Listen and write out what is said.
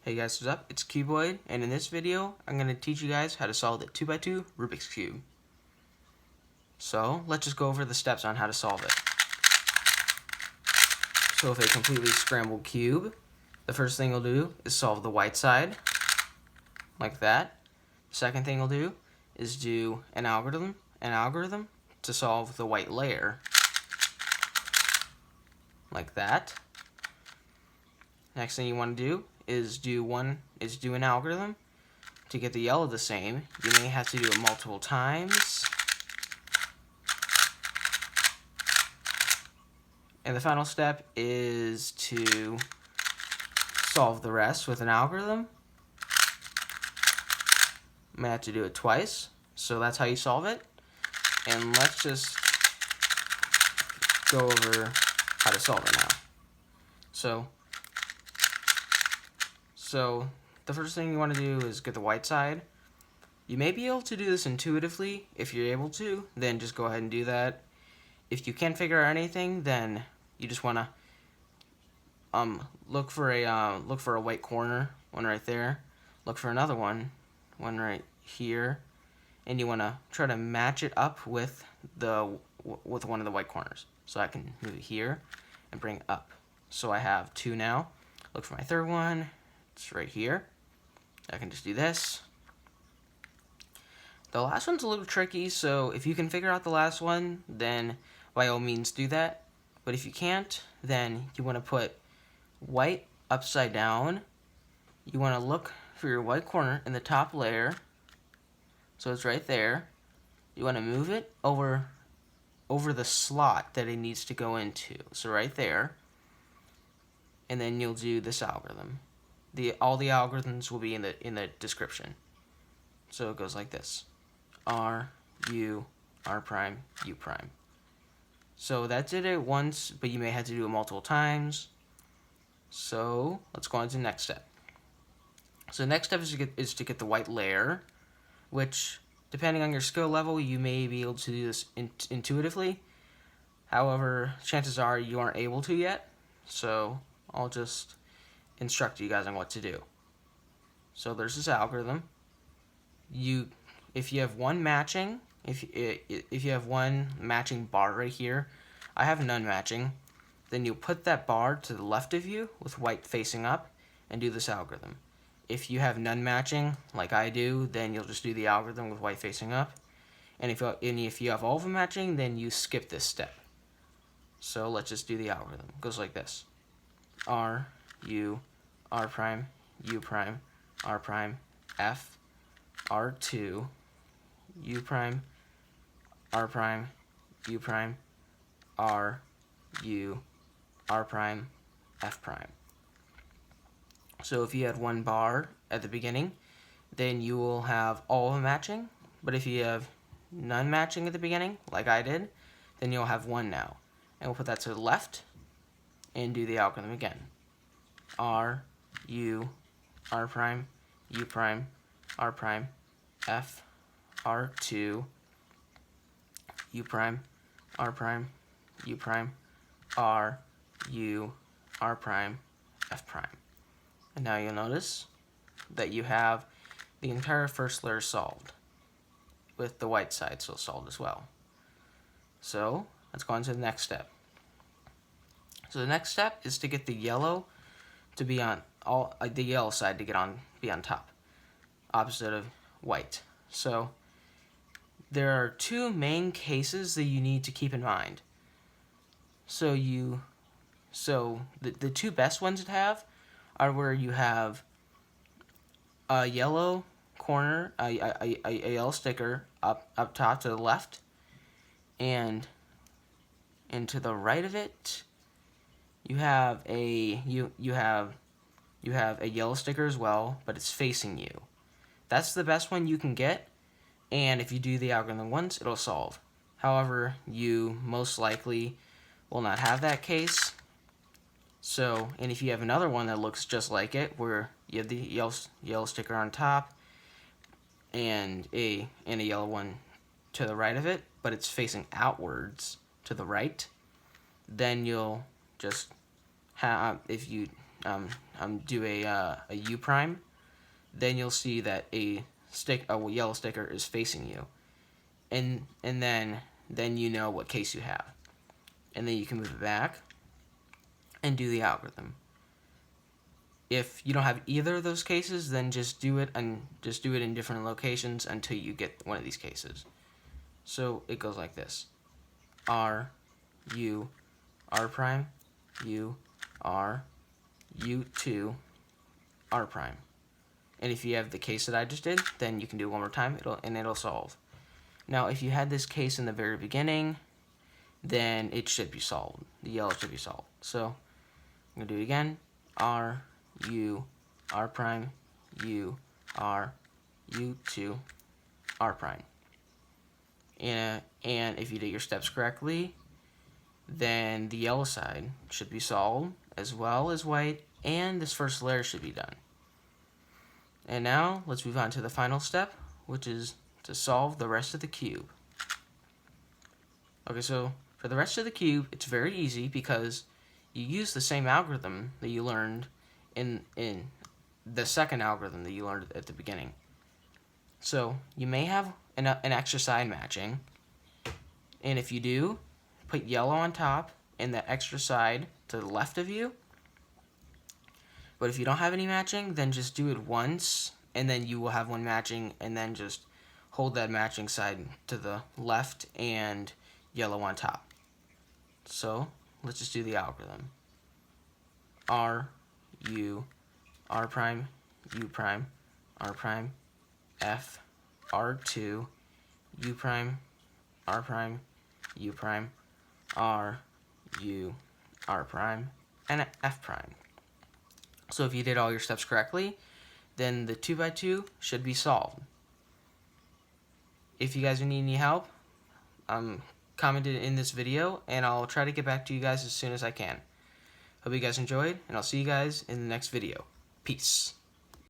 Hey guys, what's up? It's Cuboid, and in this video, I'm going to teach you guys how to solve the 2x2 Rubik's Cube. So, let's just go over the steps on how to solve it. So, with a completely scrambled cube, the first thing you'll do is solve the white side, like that. The second thing you'll do is do an algorithm to solve the white layer, like that. Next thing you want to do is do an algorithm to get the yellow the same. You may have to do it multiple times. And the final step is to solve the rest with an algorithm. You may have to do it twice, so that's how you solve it. And let's just go over how to solve it now. So the first thing you want to do is get the white side. You may be able to do this intuitively. If you're able to, then just go ahead and do that. If you can't figure out anything, then you just want to look for a white corner, one right there. Look for another one right here, and you want to try to match it up with one of the white corners. So I can move it here and bring it up. So I have two now. Look for my third one. It's right here. I can just do this. The last one's a little tricky, so if you can figure out the last one, then by all means do that. But if you can't, then you want to put white upside down. You want to look for your white corner in the top layer. So it's right there. You want to move it over the slot that it needs to go into. So right there. And then you'll do this algorithm. All the algorithms will be in the description. So it goes like this: R, U, R prime, U prime. So that did it once, but you may have to do it multiple times. So let's go on to the next step. So the next step is to get the white layer, which, depending on your skill level, you may be able to do this intuitively. However, chances are you aren't able to yet. So I'll just instruct you guys on what to do. So there's this algorithm. If you have one matching, if you have one matching bar right here, I have none matching, then you put that bar to the left of you with white facing up and do this algorithm. If you have none matching, like I do, then you'll just do the algorithm with white facing up. And if you have all of them matching, then you skip this step. So let's just do the algorithm. It goes like this: R, U, R prime, U prime, R prime, F, R2, U prime, R prime, U prime, R, U, R prime, F prime. So if you had one bar at the beginning, then you will have all of them matching. But if you have none matching at the beginning, like I did, then you'll have one now. And we'll put that to the left and do the algorithm again. R, U, R prime, U prime, R prime, F, R2, U prime, R prime, U prime, R, U, R prime, F prime. And now you'll notice that you have the entire first layer solved, with the white side still solved as well. So let's go on to the next step. So the next step is to get the yellow to be on the yellow side to be on top, opposite of white. So there are two main cases that you need to keep in mind. So the two best ones to have are where you have a yellow corner, a yellow sticker up top to the left, and to the right of it, you have a yellow sticker as well, but it's facing you. That's the best one you can get, and if you do the algorithm once, it'll solve. However, you most likely will not have that case. So, and if you have another one that looks just like it, where you have the yellow sticker on top and a yellow one to the right of it, but it's facing outwards to the right, then you'll just have, if you do a U prime, then you'll see that a yellow sticker is facing you, and then you know what case you have, and then you can move it back and do the algorithm. If you don't have either of those cases, then just do it in different locations until you get one of these cases. So it goes like this: R, U, R prime, U, R, U2, R prime. And if you have the case that I just did, then you can do it one more time, it'll solve. Now, if you had this case in the very beginning, then it should be solved. The yellow should be solved. So I'm gonna do it again: R, U, R prime, U, R, U2, R prime. And if you did your steps correctly, then the yellow side should be solved, as well as white, and this first layer should be done. And now, let's move on to the final step, which is to solve the rest of the cube. Okay, so for the rest of the cube, it's very easy because you use the same algorithm that you learned in the second algorithm that you learned at the beginning. So you may have an extra side matching, and if you do, put yellow on top and the extra side to the left of you. But if you don't have any matching, then just do it once, and then you will have one matching, and then just hold that matching side to the left and yellow on top. So let's just do the algorithm. R, U, R prime, U prime, R prime, F, R2, U prime, R prime, U prime, R, U, R prime, and F prime. So if you did all your steps correctly, then the 2x2 should be solved. If you guys need any help, comment it in this video, and I'll try to get back to you guys as soon as I can. Hope you guys enjoyed, and I'll see you guys in the next video. Peace.